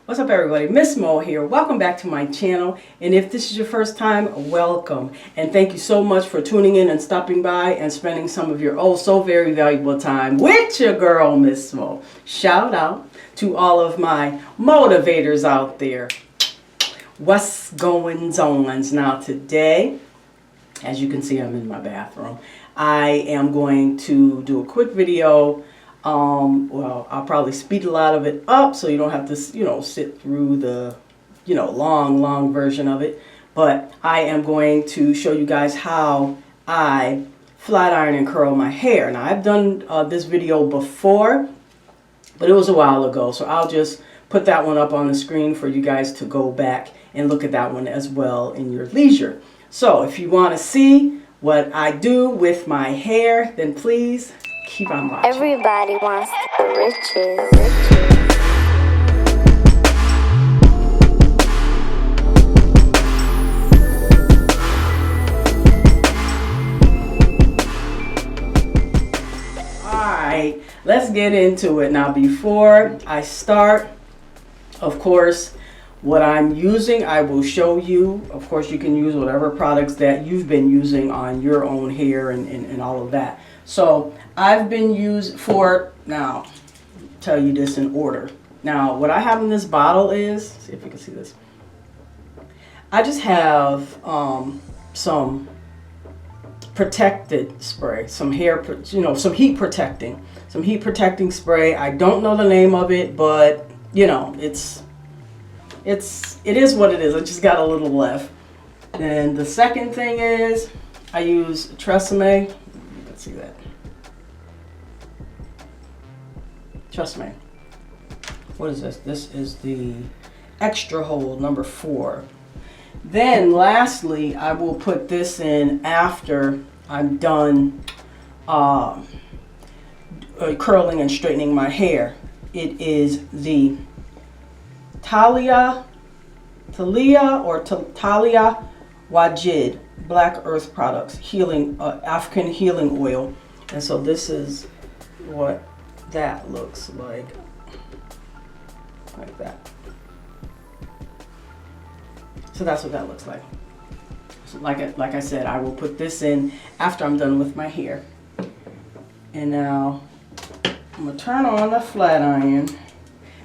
What's up, everybody? Miss Mo here. Welcome back to my channel. And if this is your first time, welcome. And thank you so much for tuning in and stopping by and spending some of your so very valuable time with your girl, Miss Mo. Shout out to all of my motivators out there. What's going on? Now today, as you can see, I'm in my bathroom. I am going to do a quick video. Well, I'll probably speed a lot of it up so you don't have to, sit through the, long version of it. But I am going to show you guys how I flat iron and curl my hair. Now, I've done this video before, but it was a while ago. So I'll just put that one up on the screen for you guys to go back and look at that one as well in your leisure. So if you want to see what I do with my hair, then please keep on watching. Everybody wants the riches. Alright, let's get into it. Now before I start, of course, what I'm using, I will show you. Of course, you can use whatever products that you've been using on your own hair and all of that. So I've been used for, now, tell you this in order. Now, what I have in this bottle is, see if you can see this. I just have some protected spray, some hair, some heat protecting spray. I don't know the name of it, but it is what it is. I just got a little left. And the second thing is I use Tresemme. Let's see that. Tresemme. What is this? This is the extra hold number 4. Then lastly, I will put this in after I'm done curling and straightening my hair. It is the Talia Wajid Black Earth Products healing African healing oil. And so this is what that looks like that. So that's what that looks like. So like I said, I will put this in after I'm done with my hair. And now I'm gonna turn on the flat iron.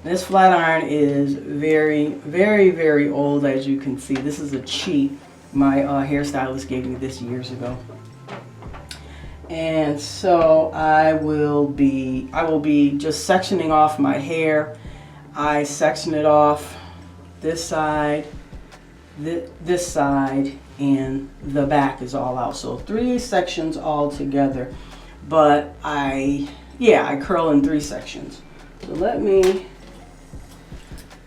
This flat iron is very, very, very old, as you can see. This is a cheat. My hairstylist gave me this years ago. And so I will be just sectioning off my hair. I section it off this side, this side, and the back is all out. So 3 sections all together. But I curl in 3 sections. So let me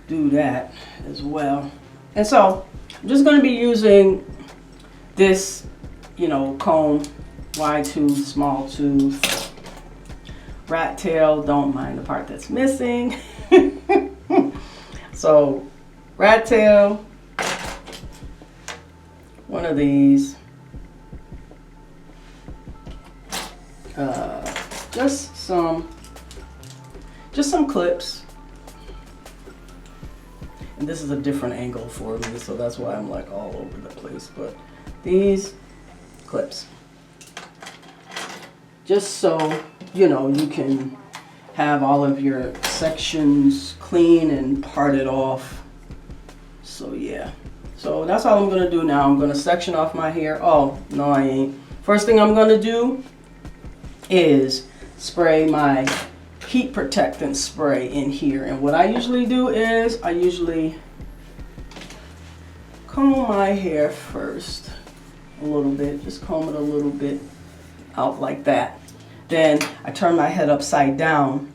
do that as well. And so I'm just going to be using this, comb, wide tooth, small tooth, rat tail. Don't mind the part that's missing. So rat tail, one of these, just some clips. And this is a different angle for me, so that's why I'm like all over the place. But these clips, just so you can have all of your sections clean and parted off. So yeah, so that's all I'm gonna do now. I'm gonna section off my hair. Oh no, I ain't. First thing I'm gonna do is spray my heat protectant spray in here. And what I usually do is I usually comb my hair first a little bit, just comb it a little bit out like that. Then I turn my head upside down,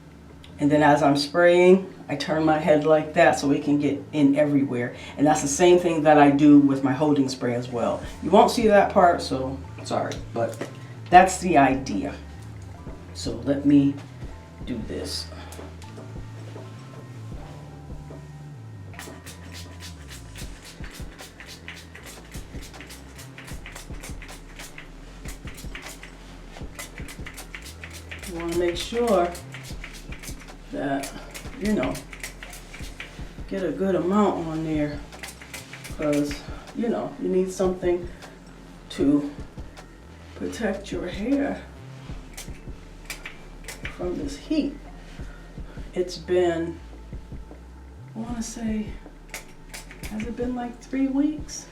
and then as I'm spraying, I turn my head like that so it can get in everywhere. And that's the same thing that I do with my holding spray as well. You won't see that part, so sorry, but that's the idea. So let me do this. You want to make sure that get a good amount on there, because you know you need something to protect your hair from this heat. It's been, I want to say, has it been like 3 weeks?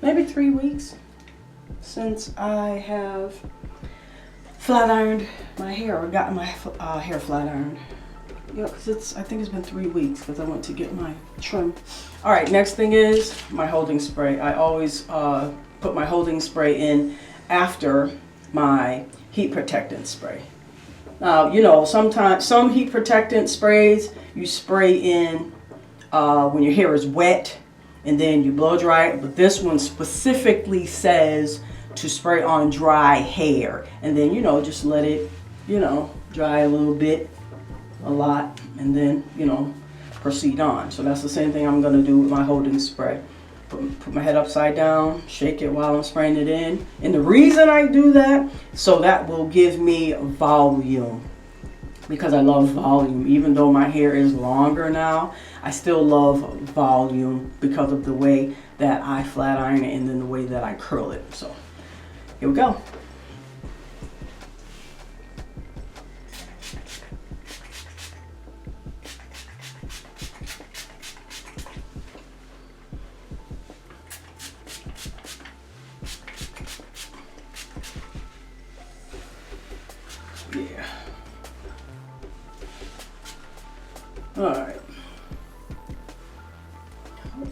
Maybe 3 weeks since I have flat ironed my hair, or gotten my hair flat ironed. Yeah, because I think it's been 3 weeks because I went to get my trim. All right, next thing is my holding spray. I always put my holding spray in after my heat protectant spray. Now, you know, sometimes some heat protectant sprays you spray in when your hair is wet and then you blow dry it, but this one specifically says to spray on dry hair, and then, you know, just let it, you know, dry a little bit, a lot, and then, you know, proceed on. So that's the same thing I'm going to do with my holding spray. Put my head upside down, shake it while I'm spraying it in. And the reason I do that, so that will give me volume, because I love volume. Even though my hair is longer now, I still love volume because of the way that I flat iron it and then the way that I curl it. So here we go. Yeah. All right. Hope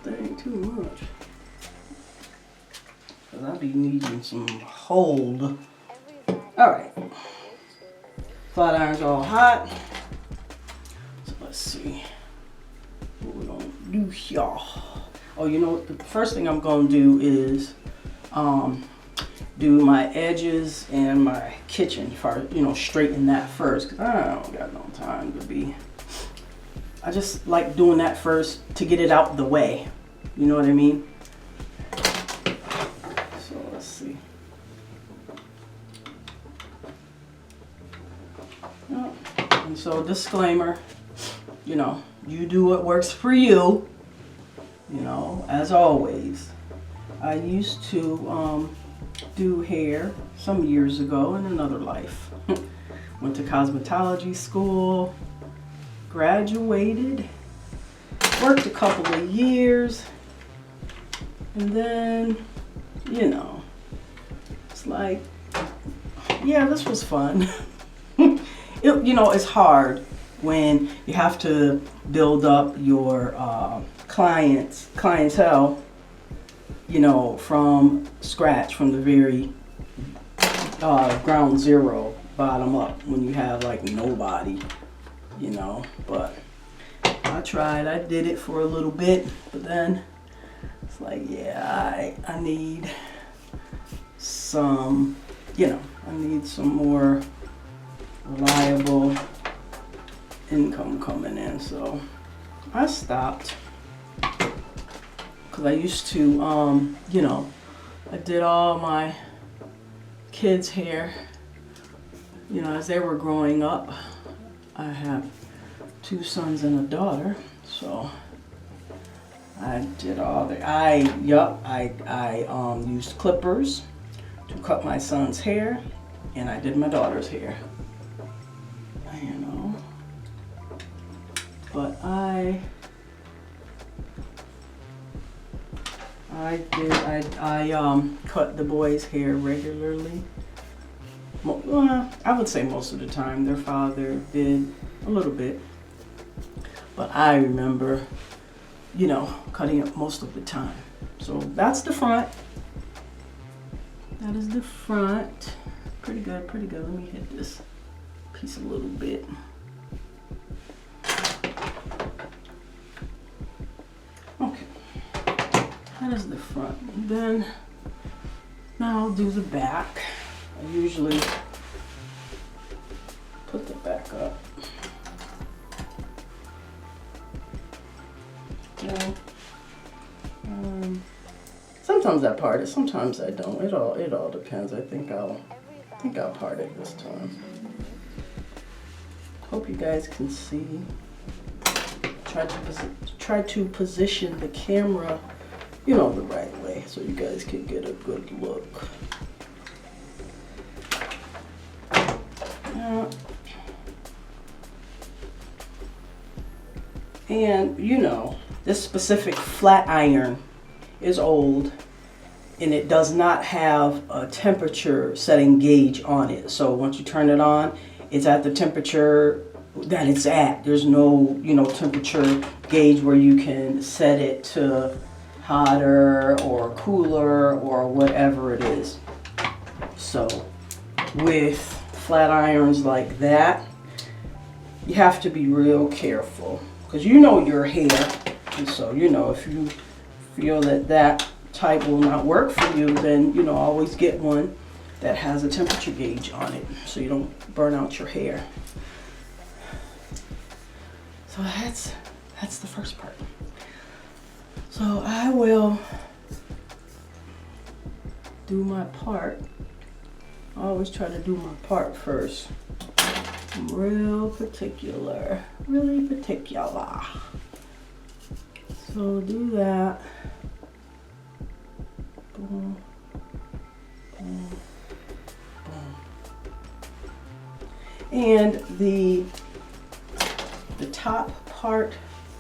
that ain't too much. Cause I be needing some hold. All right. Flat iron's all hot. So let's see what we're gonna do here. Oh, you know what? The first thing I'm gonna do is do my edges and my kitchen part, you know, straighten that first, because I don't got no time to be, I just like doing that first to get it out the way, you know what I mean? So let's see. Oh, and so disclaimer, you know, you do what works for you, you know, as always. I used to do hair some years ago in another life. Went to cosmetology school, graduated, worked a couple of years, and then, you know, it's like, yeah, this was fun. You know, it's hard when you have to build up your clientele, you know, from scratch, from the very ground zero, bottom up, when you have like nobody, you know. But I tried, I did it for a little bit, but then it's like, yeah, I need some, you know, I need some more reliable income coming in. So I stopped. Because I used to, you know, I did all my kids' hair, you know, as they were growing up. I have 2 sons and a daughter, so I did all the, I used clippers to cut my son's hair, and I did my daughter's hair, you know, but I cut the boys' hair regularly. Well, I would say most of the time. Their father did a little bit. But I remember, you know, cutting it most of the time. So that's the front. That is the front. Pretty good, pretty good. Let me hit this piece a little bit. Okay. That is the front. And then now I'll do the back. I usually put the back up. Okay. Sometimes I part it, sometimes I don't. It all depends. I think I'll part it this time. Hope you guys can see. try to position the camera, you know, the right way so you guys can get a good look. And you know, this specific flat iron is old and it does not have a temperature setting gauge on it. So once you turn it on, it's at the temperature that it's at. There's no, you know, temperature gauge where you can set it to hotter or cooler or whatever it is. So with flat irons like that, you have to be real careful because you know your hair. And so, you know, if you feel that that type will not work for you, then, you know, always get one that has a temperature gauge on it so you don't burn out your hair. So that's the first part. So I will do my part. I always try to do my part first. I'm real particular, really particular. So do that. Boom, boom, boom. And the top part,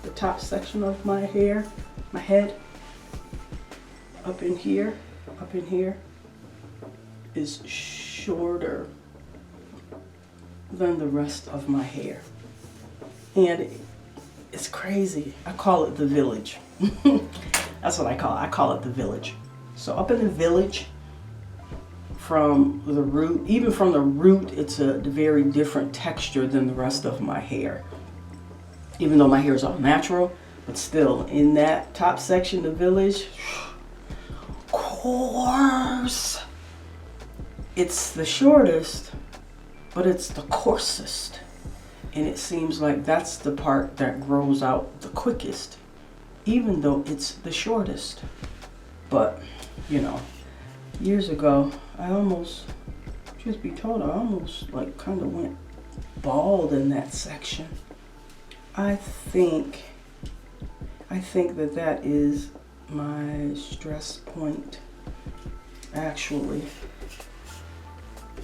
the top section of my hair, my head, up in here, is shorter than the rest of my hair. And it's crazy. I call it the village. That's what I call it. I call it the village. So up in the village, from the root, even from the root, it's a very different texture than the rest of my hair. Even though my hair is all natural, but still in that top section, the village, coarse. It's the shortest, but it's the coarsest. And it seems like that's the part that grows out the quickest, even though it's the shortest. But, you know, years ago, I almost, truth be told, I almost like kind of went bald in that section. I think that is my stress point, actually.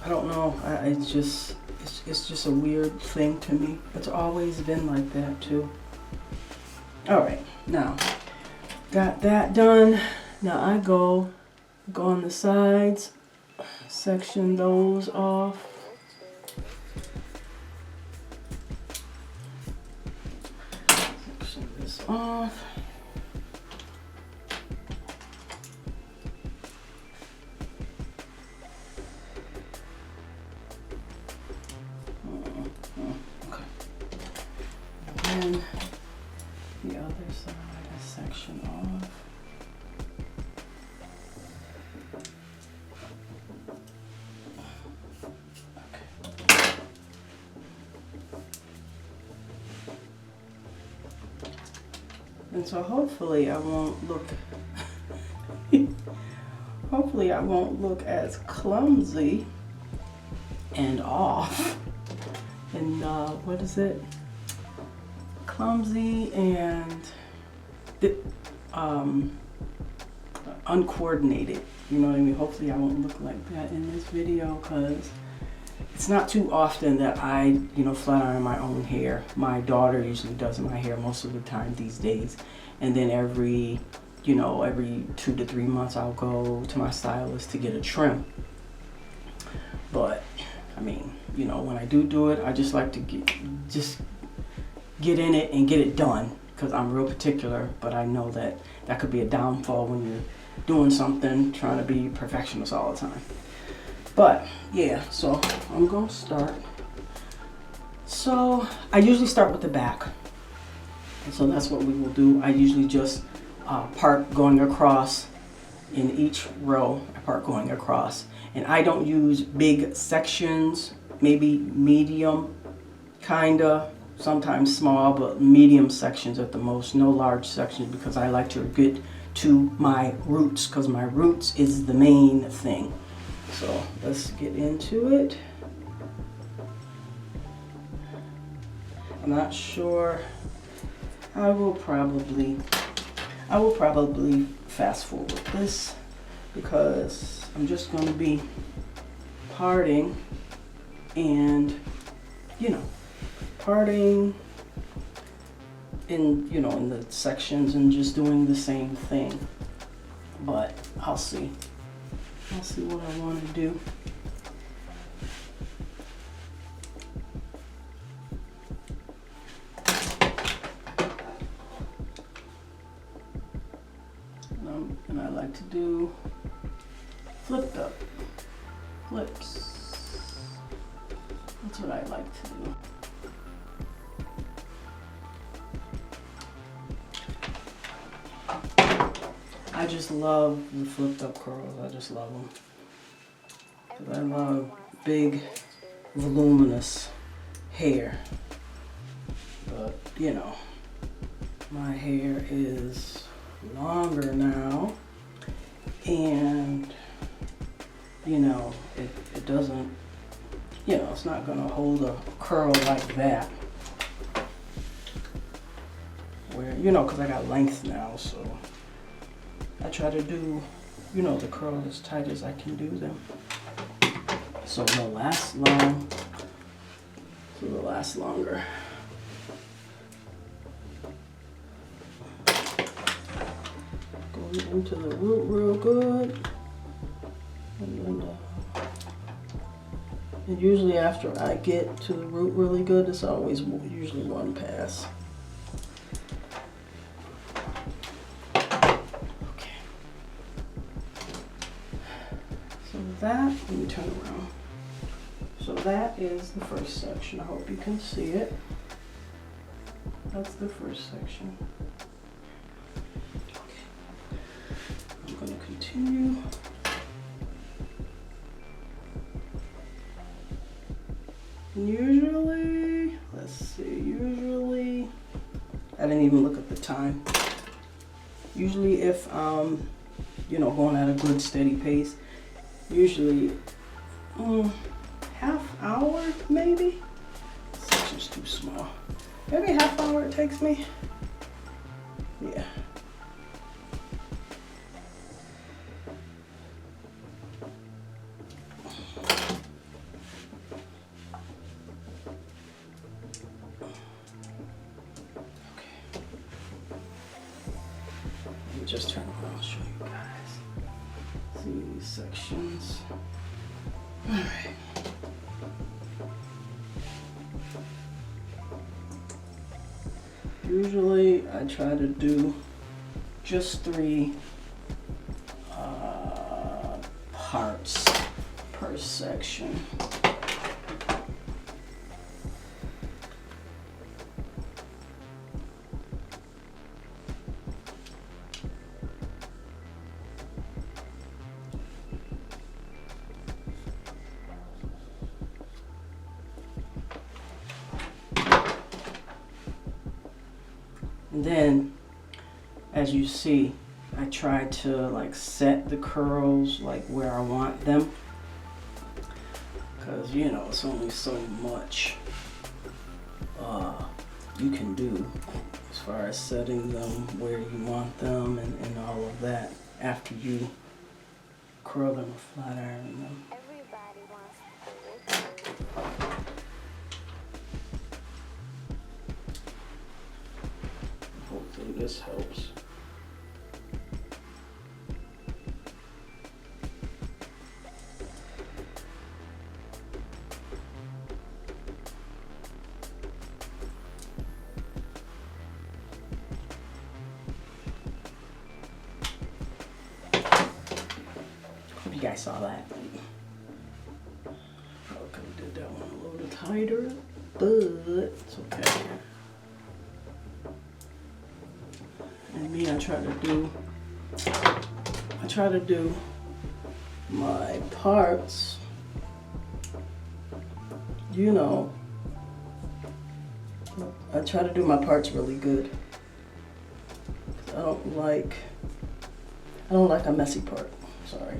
I don't know, it's just a weird thing to me. It's always been like that too. All right, now got that done. Now I go on the sides, section those off. Section this off. And the other side is section off. Okay. And so hopefully I won't look hopefully I won't look as clumsy and off. And what is it? Clumsy and uncoordinated. You know what I mean? Hopefully I won't look like that in this video, because it's not too often that I, you know, flat iron my own hair. My daughter usually does my hair most of the time these days. And then every 2 to 3 months I'll go to my stylist to get a trim. But I mean, you know, when I do it, I just like to get in it and get it done, because I'm real particular. But I know that could be a downfall when you're doing something, trying to be perfectionist all the time. But yeah, so I'm gonna start. So I usually start with the back, and so that's what we will do. I usually just part going across in each row. I part going across, and I don't use big sections. Maybe medium, kinda. Sometimes small, but medium sections at the most. No large sections, because I like to get to my roots, because my roots is the main thing. So let's get into it. I'm not sure I will probably fast forward this because I'm just going to be parting and, you know, parting in, you know, in the sections and just doing the same thing. But I'll see what I want to do. And I like to do flipped up flips. That's what I like to do. I just love the flipped up curls. I just love them. 'Cause I love big, voluminous hair. But, you know, my hair is longer now. And, you know, it doesn't, you know, it's not going to hold a curl like that. Where, you know, because I got length now, so I try to do, you know, the curl as tight as I can do them. So they'll last long. So they'll last longer. Going into the root real good. And then, and usually after I get to the root really good, it's always usually one pass. That, let me turn around. So that is the first section. I hope you can see it. That's the first section. Okay. I'm going to continue. Usually, let's see, usually, I didn't even look at the time. Usually if, you know, going at a good steady pace, usually half hour maybe. This section's too small. Maybe half hour it takes me. Yeah. Okay. Let me just turn around and show you guys. See these sections. All right. Usually I try to do just 3 parts per section. And then, as you see, I try to like set the curls like where I want them, because you know it's only so much you can do as far as setting them where you want them and all of that after you curl them or flat iron them. Everybody wants to live. Hopefully this helps. Hope you guys saw that. Probably could have did that one a little tighter, but it's okay. And me, I try to do my parts, you know, I try to do my parts really good. I don't like a messy part. Sorry.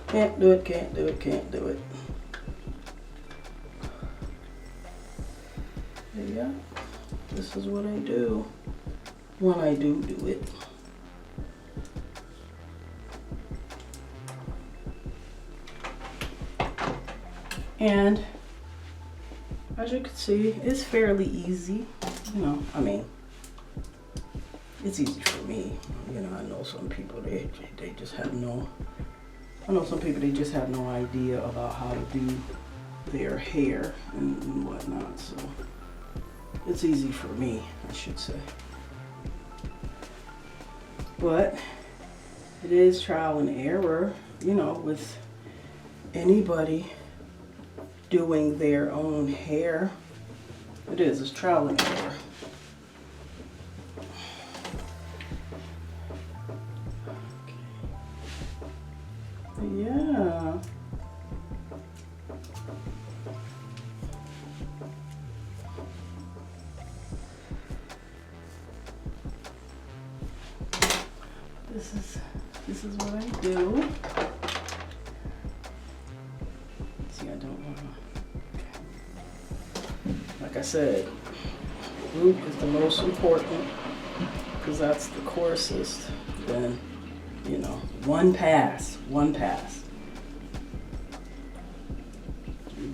Can't do it, can't do it, can't do it. Yeah. this is what I do when I do it. And as you can see, it's fairly easy. You know, I mean, it's easy for me. You know, I know some people, they just have no, I know some people, they just have no idea about how to do their hair and whatnot. So it's easy for me, I should say. But it is trial and error, you know, with anybody doing their own hair. It's trial and error. Yeah. This is what I do. See, I don't want to. Like I said, root is the most important because that's the coarsest. Then, you know, one pass. The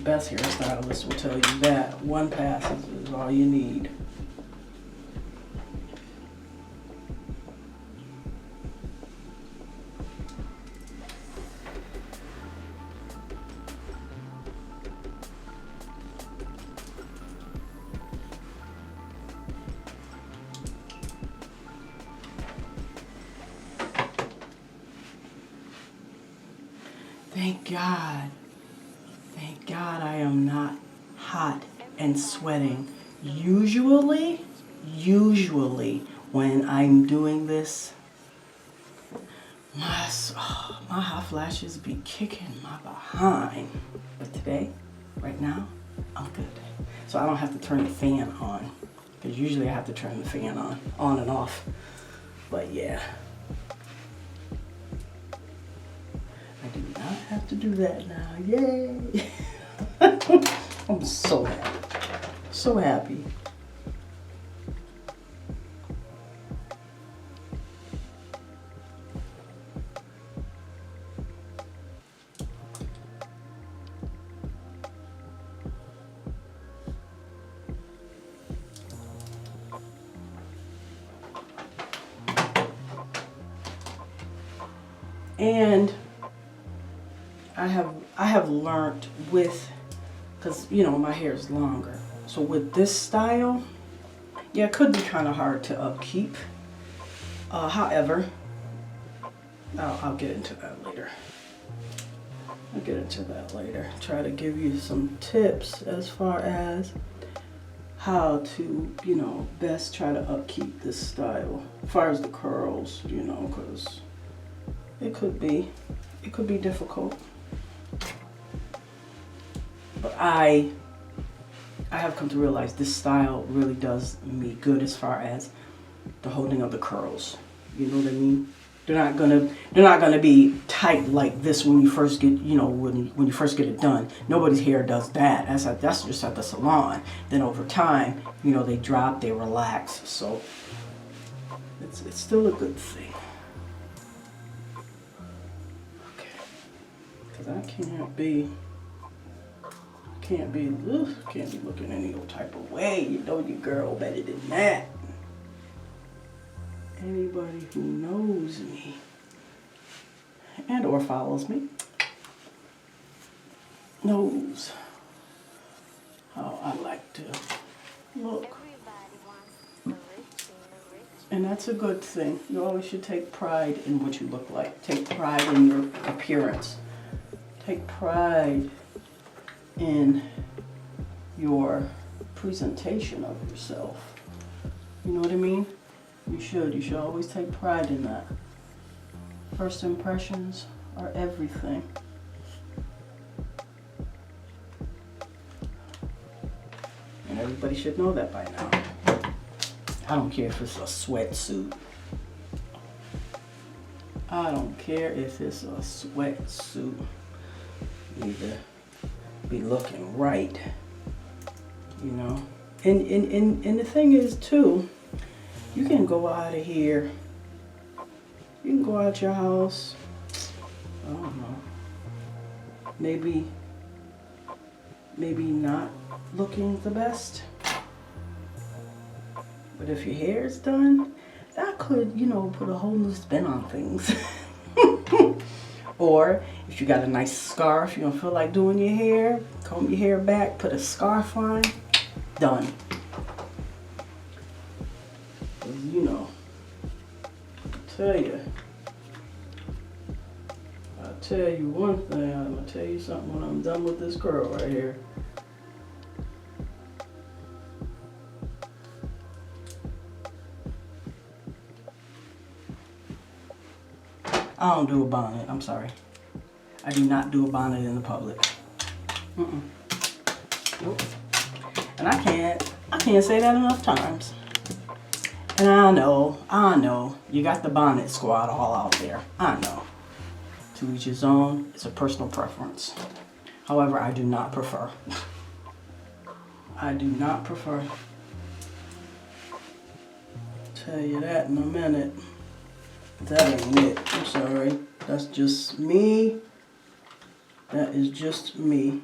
best hairstylist will tell you that one pass is all you need. Thank God I am not hot and sweating. Usually when I'm doing this, my hot flashes be kicking my behind. But today, right now, I'm good. So I don't have to turn the fan on, because usually I have to turn the fan on and off. But yeah. I do not have to do that now. Yay! I'm so happy. So happy. And I have learned with, because you know my hair is longer, so with this style, yeah, it could be kind of hard to upkeep. However, I'll get into that later. Try to give you some tips as far as how to, you know, best try to upkeep this style as far as the curls, you know, because it could be difficult. But I have come to realize this style really does me good as far as the holding of the curls. You know what I mean? They're not gonna be tight like this when you first get, you know, when you first get it done. Nobody's hair does that. That's just at the salon. Then over time, you know, they drop, they relax. So it's still a good thing. Okay, because I can't be looking any old type of way. You know your girl better than that. Anybody who knows me and or follows me knows how I like to look. And that's a good thing. You always should take pride in what you look like. Take pride in your appearance. Take pride in your presentation of yourself. You know what I mean? You should always take pride in that. First impressions are everything. And everybody should know that by now. I don't care if it's a sweatsuit. I don't care if it's a sweatsuit. You need to be looking right, you know. And the thing is too, you can go out of here. You can go out your house. I don't know. Maybe not looking the best. But if your hair is done, that could, put a whole new spin on things. Or if you got a nice scarf, you don't feel like doing your hair, comb your hair back, put a scarf on, done. 'Cause, I'll tell you one thing, I'm gonna tell you something when I'm done with this curl right here. I don't do a bonnet, I'm sorry. I do not do a bonnet in the public. Nope. And I can't say that enough times. And I know, you got the bonnet squad all out there. I know. To each his own, it's a personal preference. However, I do not prefer. I do not prefer. Tell you that in a minute. That ain't it. I'm sorry. That's just me. That is just me.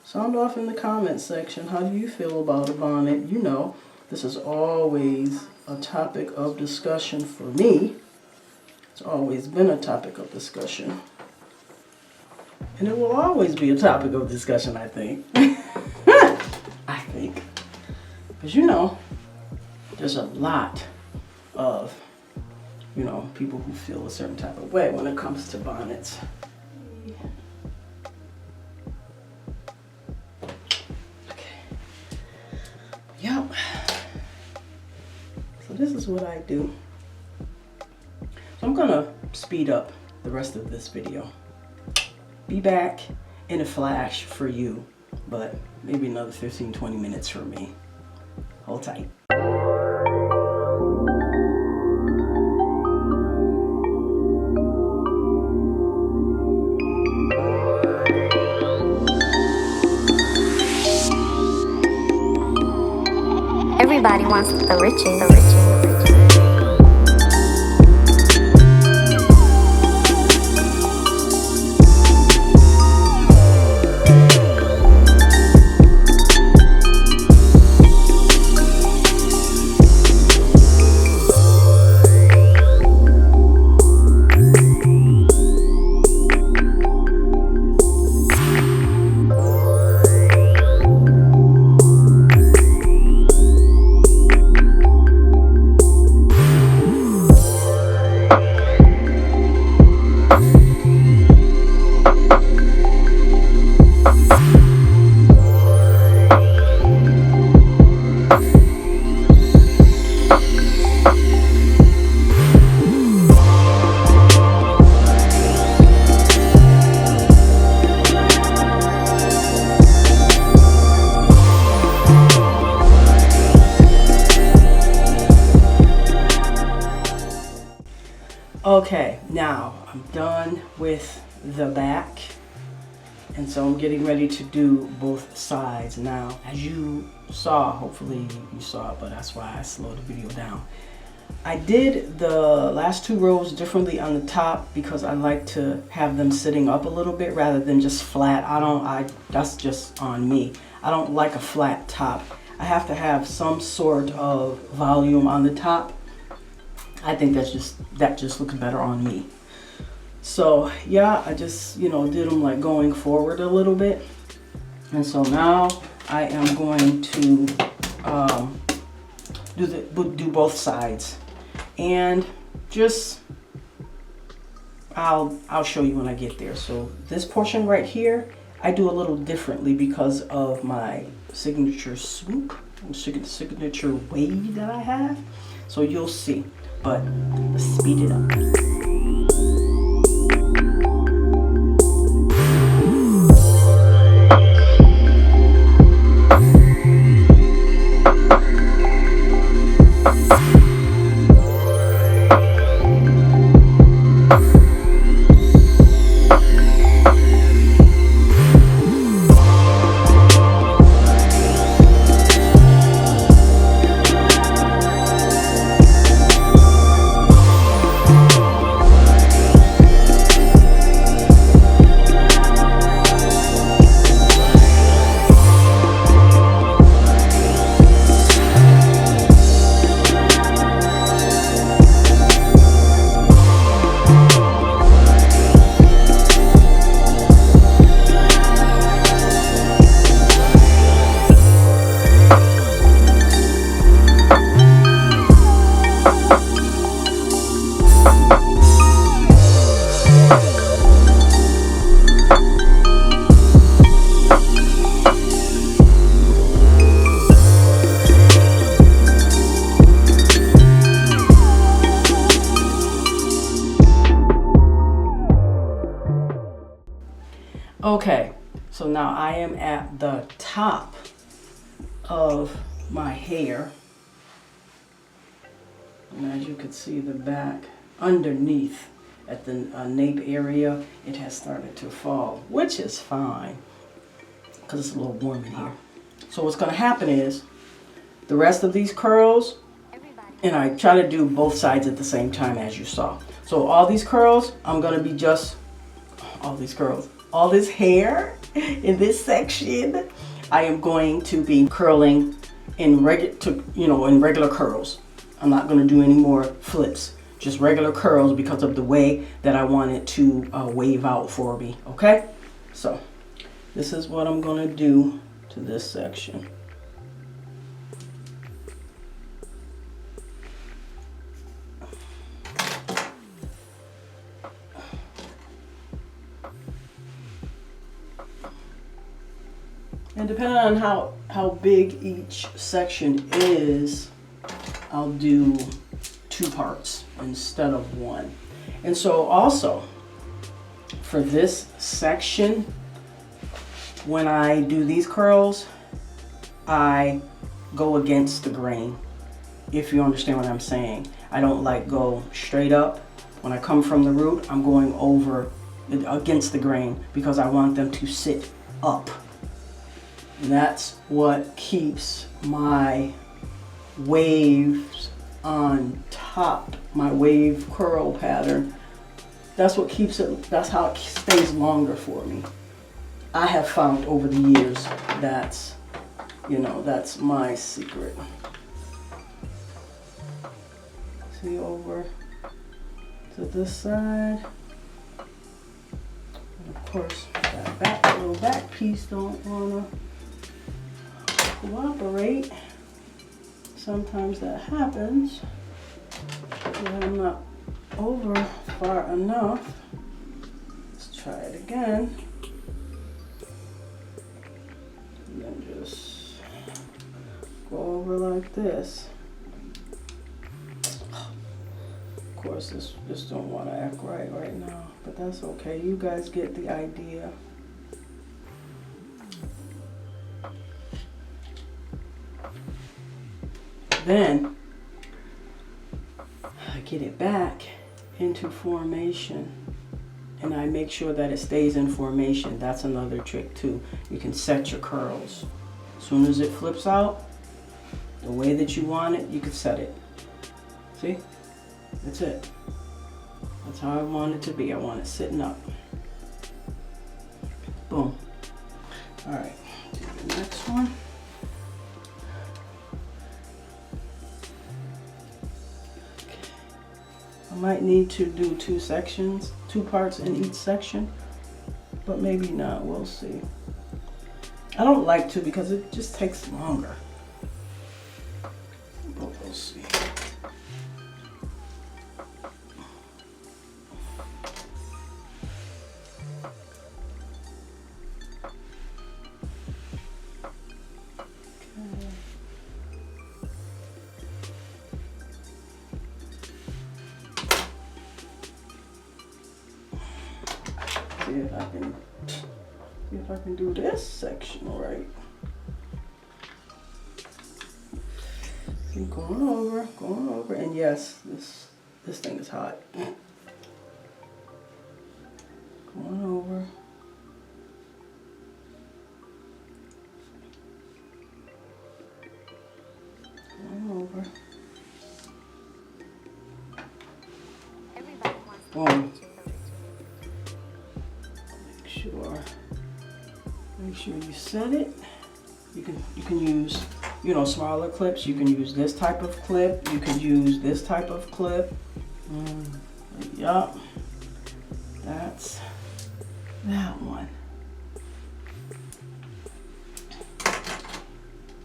Sound off in the comment section. How do you feel about a bonnet? This is always a topic of discussion for me. It's always been a topic of discussion. And it will always be a topic of discussion, I think. I think. Because, there's a lot of people who feel a certain type of way when it comes to bonnets. Okay. Yep. So this is what I do. So I'm gonna speed up the rest of this video. Be back in a flash for you, but maybe another 15-20 minutes for me. Hold tight. Everybody wants the riches. Okay, now I'm done with the back, and so I'm getting ready to do both sides. Now, as you saw, hopefully you saw it, but that's why I slowed the video down. I did the last 2 rows differently on the top because I like to have them sitting up a little bit rather than just flat. That's just on me. I don't like a flat top. I have to have some sort of volume on the top. I think that just looks better on me. So yeah, I just did them like going forward a little bit, and so now I am going to do both sides, and just I'll show you when I get there. So this portion right here, I do a little differently because of my signature swoop, signature wave that I have. So you'll see. But let's speed it up. now I am at the top of my hair. And as you can see, the back underneath at the nape area, it has started to fall, which is fine because it's a little warm in here. So what's going to happen is the rest of these curls, and I try to do both sides at the same time as you saw. So all these curls, I'm going to be just, all these curls, all this hair in this section, I am going to be curling in regular curls. I'm not going to do any more flips, just regular curls because of the way that I want it to wave out for me, okay? So this is what I'm going to do to this section. And depending on how big each section is, I'll do 2 parts instead of 1. And so also for this section, when I do these curls, I go against the grain, if you understand what I'm saying. I don't like go straight up. When I come from the root, I'm going over against the grain because I want them to sit up. And that's what keeps my waves on top, my wave curl pattern. That's what keeps it, that's how it stays longer for me. I have found over the years that's my secret. See, over to this side. And of course, that little back piece don't wanna cooperate. Sometimes that happens when I'm not over far enough. Let's try it again. And then just go over like this. Of course, this don't want to act right now, but that's okay. You guys get the idea. Then I get it back into formation and I make sure that it stays in formation. That's another trick too. You can set your curls. As soon as it flips out, the way that you want it, you can set it. See? That's it. That's how I want it to be. I want it sitting up. Boom. All right, do the next one. I might need to do 2 sections, 2 parts in each section, but maybe not, we'll see. I don't like to because it just takes longer, but we'll see. See if I can do this section right. See, going over, and yes, this thing is hot. Going over. Going over. Boom. Make sure you set it. You can use, smaller clips. You can use this type of clip. You can use this type of clip. Yup. That's that one.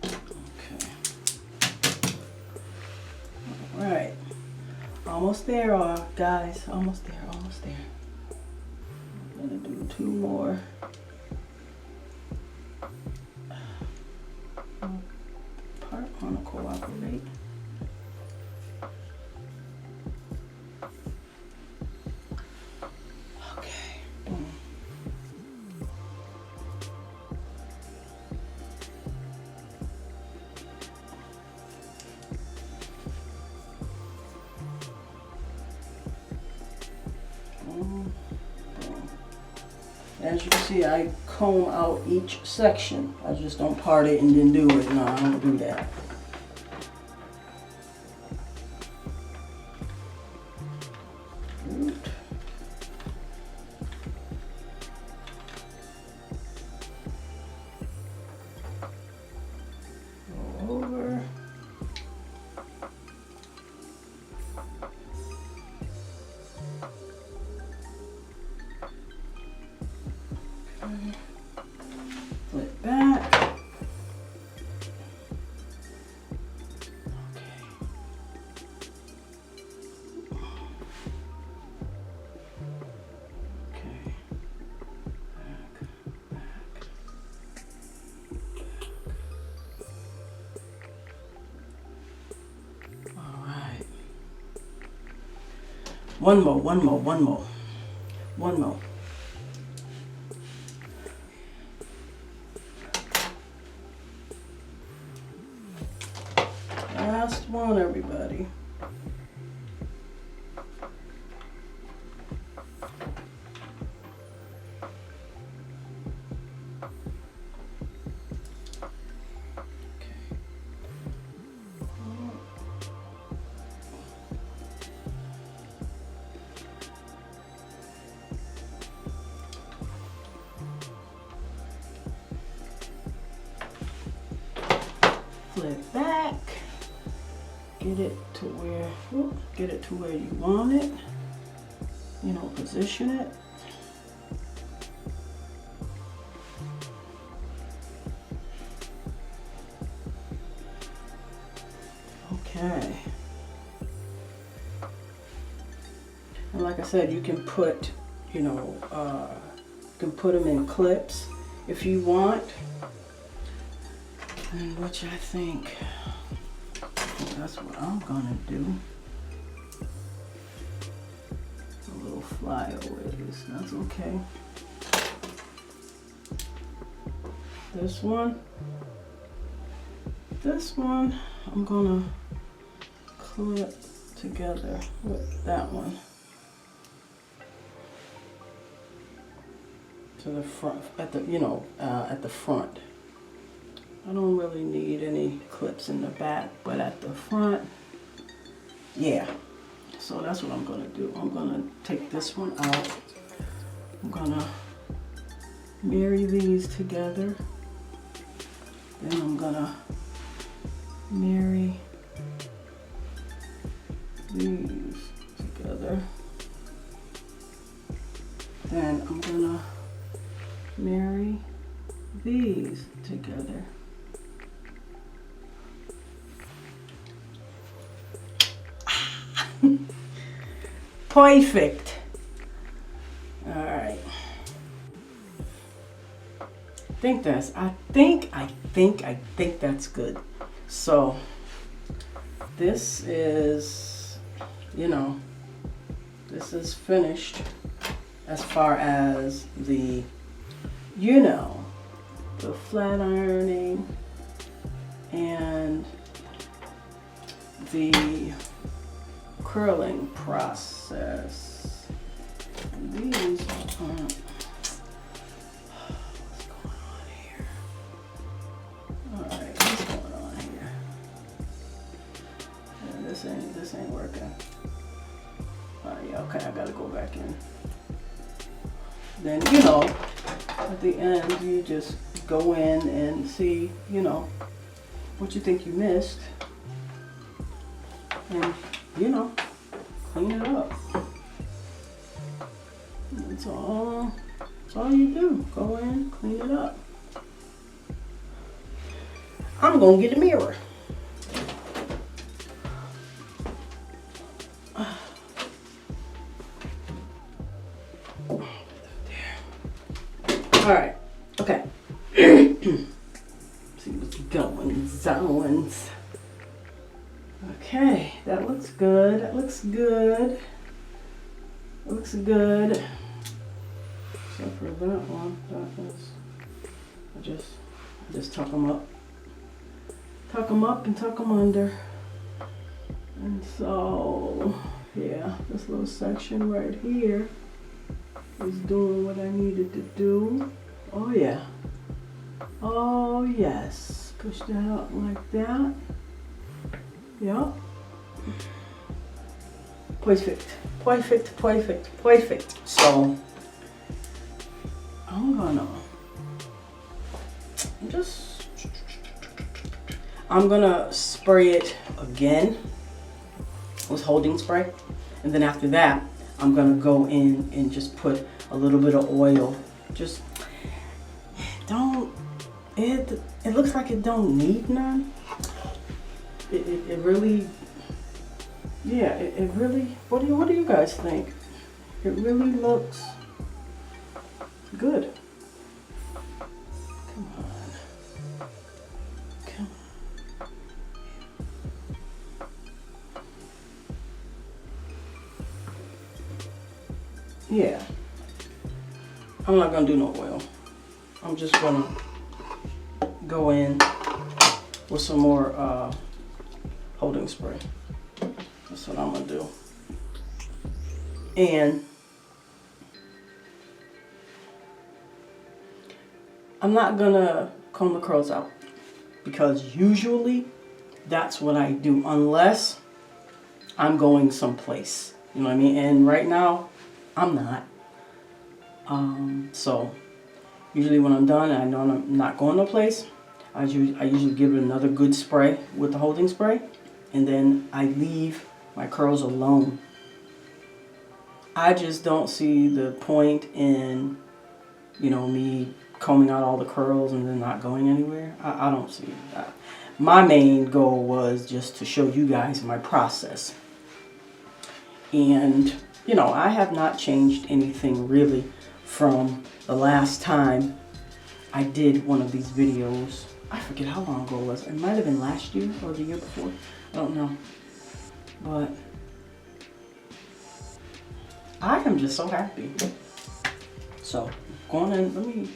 Okay. All right. Almost there, guys. Almost there. Almost there. I'm gonna do 2 more. Part on to cooperate. Okay. Boom. As you can see, I comb out each section. I just don't part it and then do it. No, I don't do that. Good. Go over. Flip back. Okay. Okay. Back. All right. One more. Last one, everybody. Flip back. Get it to where you want it. You know, position it. Okay. And like I said, you can put, you know, you can put them in clips if you want. And which I think that's what I'm gonna do. A little flyaways, that's okay. This one, I'm gonna clip together with that one to the front, at the, you know, at the front. I don't really need any clips in the back, but at the front, yeah. So that's what I'm gonna do. I'm gonna take this one out. I'm gonna marry these together. Then I'm gonna marry these together. Then I'm gonna marry these together. Perfect. All right. I think that's good. So this is, you know, this is finished as far as the, you know, the flat ironing and the curling process. And these are, what's going on here? Alright, what's going on here? Yeah, this ain't working. Alright, yeah, okay, I gotta go back in. Then, you know, at the end, you just go in and see, you know, what you think you missed. And, you know, clean it up. That's all you do. Go in, clean it up. I'm gonna get a mirror. All right, okay. See what's going on. Okay, that looks good. That looks good. That looks good. Except for that one. That is, I just tuck them up. Tuck them up and tuck them under. And so, yeah, this little section right here is doing what I needed to do. Oh yeah. Oh yes. Push that up like that. Yep. Perfect. Perfect, perfect, perfect. So I'm gonna spray it again with holding spray. And then after that, I'm gonna go in and just put a little bit of oil. Just it looks like it don't need none. It really, yeah, it really, what do you guys think? It really looks good. Come on. Come on. Yeah. I'm not gonna do no oil. I'm just gonna go in with some more holding spray. That's what I'm gonna do. And I'm not gonna comb the curls out because usually that's what I do unless I'm going someplace. You know what I mean? And right now, I'm not. So usually when I'm done and I know I'm not going no place, I usually give it another good spray with the holding spray, and then I leave my curls alone. I just don't see the point in, you know, me combing out all the curls and then not going anywhere. I don't see that. My main goal was just to show you guys my process. And, you know, I have not changed anything really from the last time I did one of these videos. I forget how long ago it was. It might have been last year or the year before. I don't know. But I am just so happy. So, going in, let me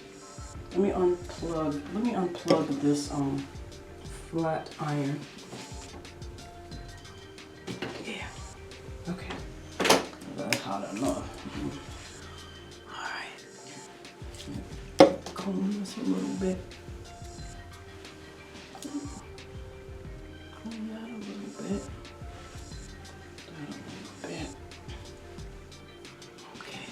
unplug this flat iron. Yeah. Okay. That's hot enough. Alright. Comb this a little bit. Comb that a little bit. That a little bit. Okay.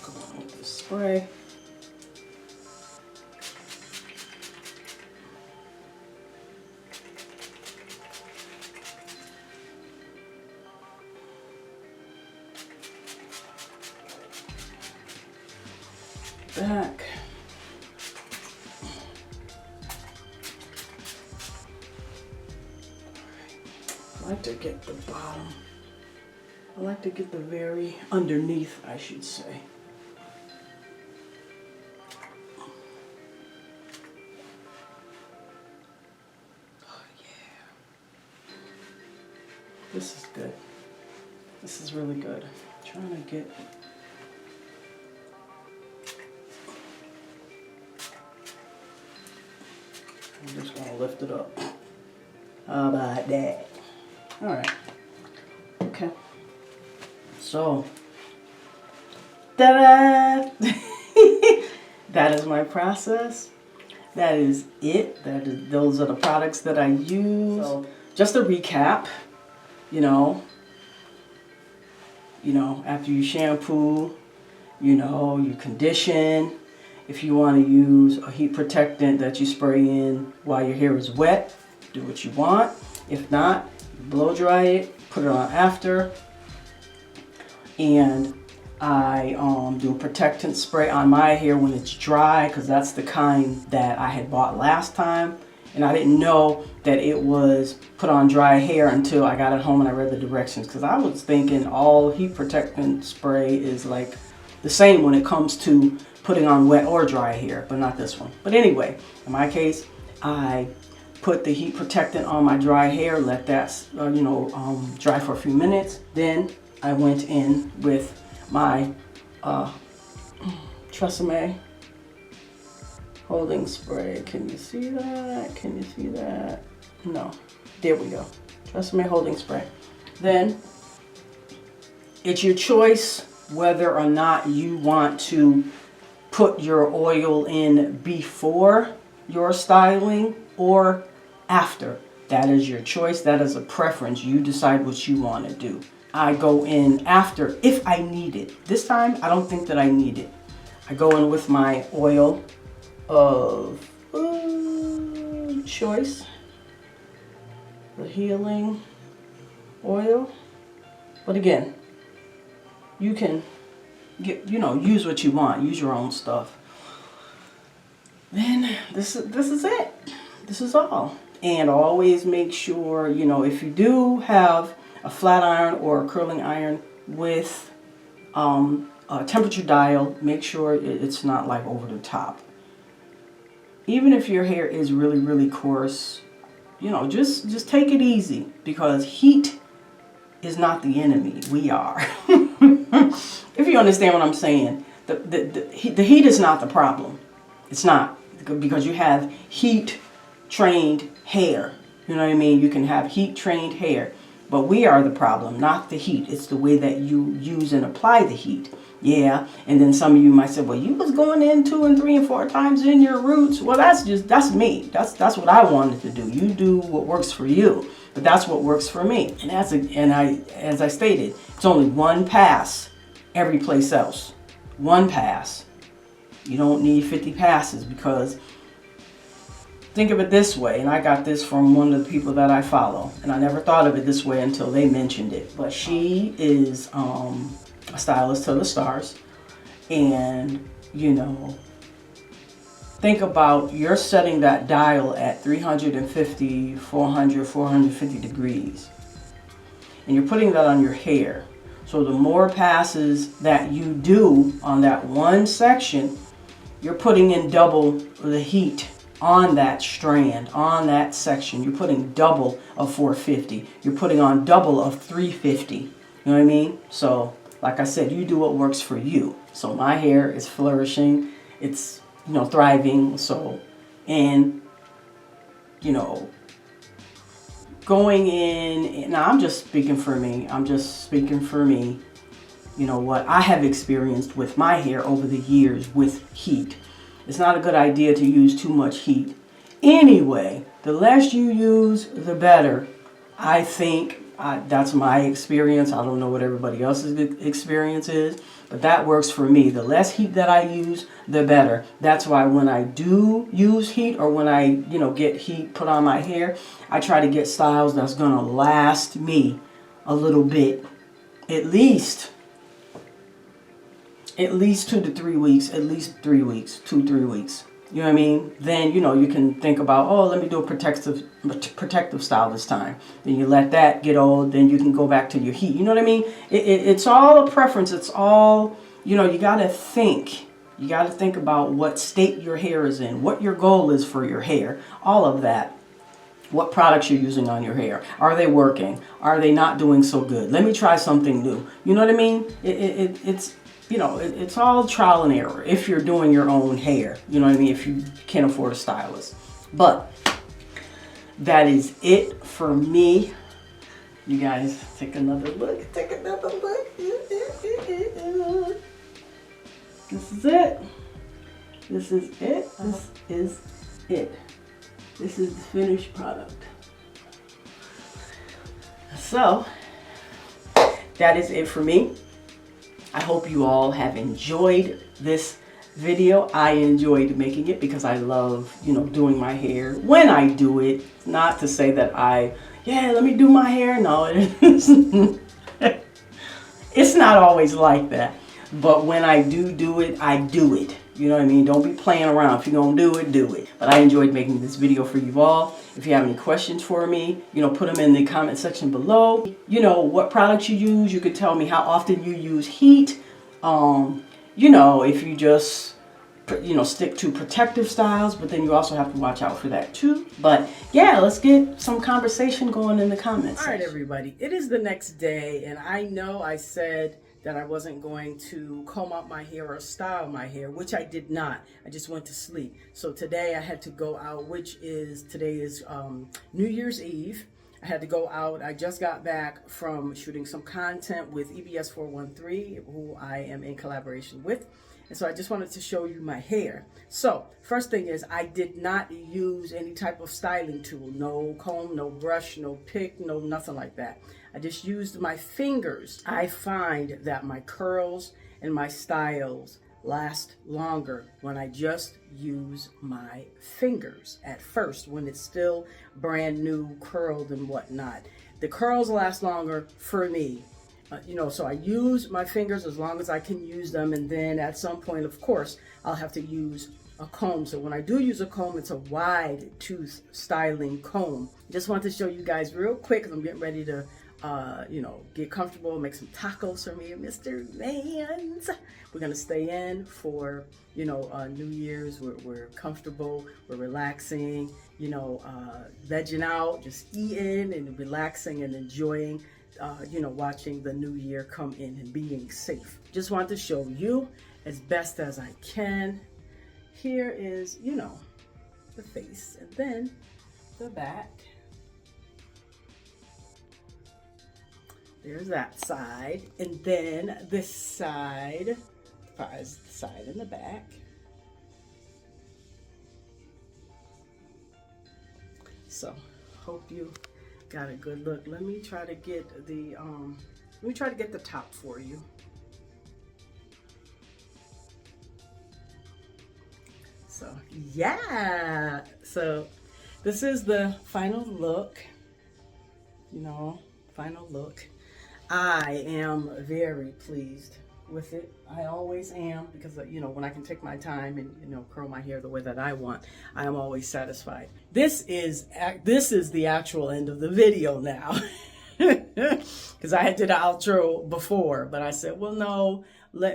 Go on with the spray. Back. I like to get the bottom. I like to get the very underneath, I should say. Oh yeah. This is good. This is really good. I'm trying to get. I'm just gonna lift it up. How about that? All right. Okay. So, ta-da! That is my process. That is it. Those are the products that I use. So, just a recap. You know, after you shampoo, you condition. If you want to use a heat protectant that you spray in while your hair is wet, do what you want. If not, blow dry it, put it on after. And I do a protectant spray on my hair when it's dry, because that's the kind that I had bought last time. And I didn't know that it was put on dry hair until I got it home and I read the directions, because I was thinking all heat protectant spray is like the same when it comes to putting on wet or dry hair, but not this one. But anyway, in my case, I put the heat protectant on my dry hair, let that dry for a few minutes. Then I went in with my Tresemme holding spray. Can you see that? Can you see that? No. There we go. Tresemme holding spray. Then It's your choice whether or not you want to put your oil in before your styling or after. That is your choice. That is a preference. You decide what you want to do. I go in after if I need it. This time, I don't think that I need it. I go in with my oil of choice, the healing oil. But again, you can use what you want, use your own stuff. Then this is it. This is all. And always make sure, if you do have a flat iron or a curling iron with a temperature dial, make sure it's not like over the top. Even if your hair is really, really coarse, just take it easy, because heat is not the enemy. We are. If you understand what I'm saying, the heat is not the problem. It's not, because you have heat trained hair. You know what I mean? You can have heat trained hair, but we are the problem, not the heat. It's the way that you use and apply the heat. Yeah, and then some of you might say, well, you was going in 2 and 3 and 4 times in your roots. Well, that's me. That's what I wanted to do. You do what works for you, but that's what works for me. And as I stated, it's only one pass every place else. One pass. You don't need 50 passes, because think of it this way, and I got this from one of the people that I follow, and I never thought of it this way until they mentioned it. But she is a stylist to the stars, and think about, you're setting that dial at 350, 400, 450 degrees, and you're putting that on your hair. So the more passes that you do on that one section, you're putting in double the heat on that strand, on that section. You're putting double of 450. You're putting on double of 350. You know what I mean? So, like I said, you do what works for you. So my hair is flourishing. It's, thriving. So, and, going in, now I'm just speaking for me. What I have experienced with my hair over the years with heat. It's not a good idea to use too much heat. Anyway, the less you use, the better. I think that's my experience. I don't know what everybody else's experience is, but that works for me. The less heat that I use, the better. That's why when I do use heat, or when I, get heat put on my hair, I try to get styles that's gonna last me a little bit, at least 2 to 3 weeks, at least 3 weeks, 2-3 weeks. You know what I mean? Then, you can think about, oh, let me do a protective style this time. Then you let that get old, then you can go back to your heat. You know what I mean? It's all a preference. It's all, you got to think. You got to think about what state your hair is in, what your goal is for your hair, all of that. What products you're using on your hair. Are they working? Are they not doing so good? Let me try something new. You know what I mean? It's all trial and error if you're doing your own hair. You know what I mean? If you can't afford a stylist. But that is it for me. You guys, take another look. Take another look. This is it. This is it. This is it. This is the finished product. So, that is it for me. I hope you all have enjoyed this video. I enjoyed making it because I love, doing my hair. When I do it, not to say that let me do my hair. No, it's not always like that. But when I do it, I do it. You know what I mean? Don't be playing around. If you're going to do it, do it. But I enjoyed making this video for you all. If you have any questions for me, put them in the comment section below. What products you use. You could tell me how often you use heat. If you just, stick to protective styles. But then you also have to watch out for that too. But yeah, let's get some conversation going in the comments. All right, everybody. It is the next day. And I know I said that I wasn't going to comb out my hair or style my hair, which I did not. I just went to sleep. So today I had to go out, today is New Year's Eve. I had to go out. I just got back from shooting some content with EBS 413, who I am in collaboration with. And so I just wanted to show you my hair. So first thing is, I did not use any type of styling tool. No comb, no brush, no pick, no nothing like that. I just used my fingers. I find that my curls and my styles last longer when I just use my fingers at first, when it's still brand new, curled and whatnot. The curls last longer for me. So I use my fingers as long as I can use them, and then at some point, of course, I'll have to use a comb. So when I do use a comb, it's a wide tooth styling comb. Just want to show you guys real quick, because I'm getting ready to get comfortable, make some tacos for me and Mr. Vans. We're gonna stay in for New Year's. We're comfortable, we're relaxing, vegging out, just eating and relaxing and enjoying watching the new year come in and being safe. Just want to show you as best as I can. Here is the face, and then the back. There's that side, and then this side, the side and the back. So, hope you got a good look. Let me try to get the top for you. So, yeah. So, this is the final look. Final look. I am very pleased with it. I always am, because when I can take my time and curl my hair the way that I want, I am always satisfied. This is the actual end of the video now, because I did an outro before, but I said, well, no, let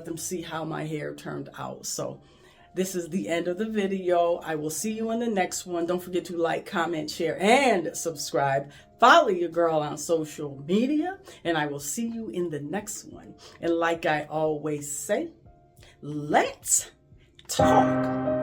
them see how my hair turned out. So this is the end of the video. I will see you in the next one. Don't forget to like, comment, share, and subscribe. Follow your girl on social media, and I will see you in the next one. And like I always say, let's talk